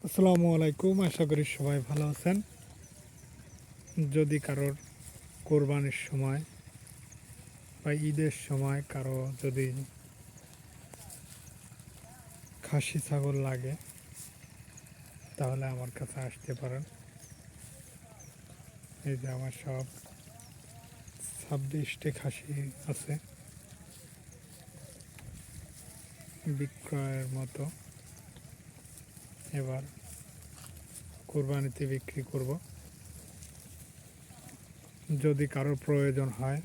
আসসালামু আলাইকুম, আশা করি সবাই ভালো আছেন। যদি কারোর কোরবানির সময় বা ঈদের সময় কারো যদি খাসি ছাগল লাগে তাহলে আমার কাছে আসতে পারেন। এই যে আমার সব 26টি খাসি আছে বিক্রয়ের মতো। এবার কোরবানিতে বিক্রি করব। যদি কারোর প্রয়োজন হয়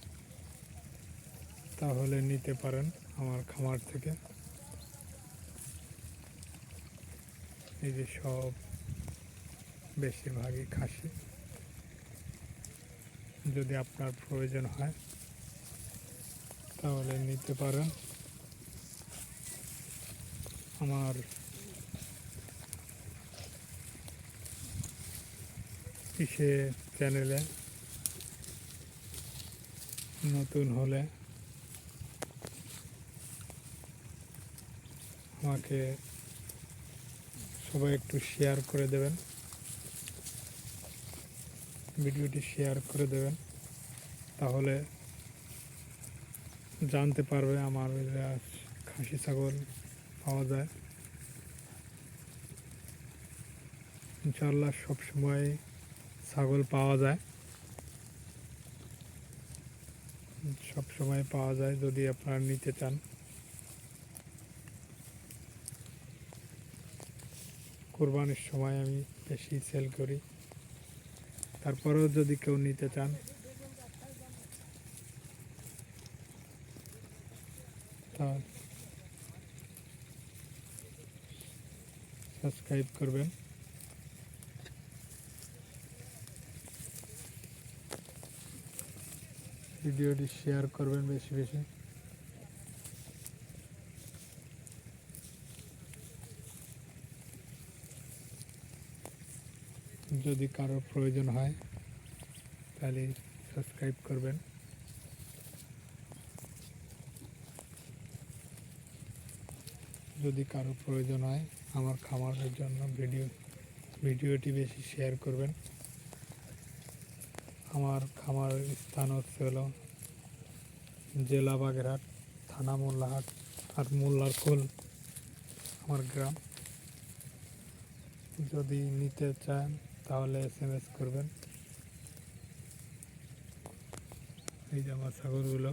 তাহলে নিতে পারেন আমার খামার থেকে। এই যে সব বেশিরভাগই খাসি। যদি আপনার প্রয়োজন হয় তাহলে নিতে পারেন। আমার চ্যানেলে নতুন হলে আমাকে সবাই একটু শেয়ার করে দেবেন, ভিডিওটি শেয়ার করে দেবেন, তাহলে জানতে পারবে আমার খাসি ছাগল পাওয়া যায়। ইনশাআল্লাহ সবসময় ছাগল পাওয়া যায়, সবসময় পাওয়া যায় যদি আপনারা নিতে চান। কোরবানির সময় আমি বেশি সেল করি, তারপরেও যদি কেউ নিতে চান তাহলে সাবস্ক্রাইব করবেন, ভিডিওটি শেয়ার করবেন বেশি বেশি। যদি কারো প্রয়োজন হয় তাহলে সাবস্ক্রাইব করবেন। যদি কারো প্রয়োজন হয় আমার খামারের জন্য ভিডিওটি বেশি শেয়ার করবেন। আমার খামারের স্থান হচ্ছে হলো জেলা বাগেরহাট, থানা মোল্লাহাট, আর মোল্লারখোল আমার গ্রাম। যদি নিতে চান তাহলে SMS করবেন। এই যে আমার ছাগলগুলো,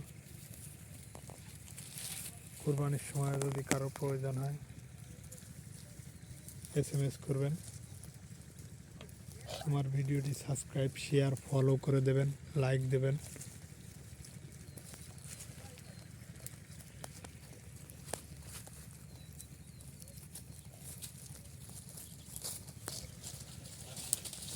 কোরবানির সময় যদি কারো প্রয়োজন হয় SMS করবেন। আমার ভিডিওটি সাবস্ক্রাইব, শেয়ার, ফলো করে দেবেন, লাইক দেবেন।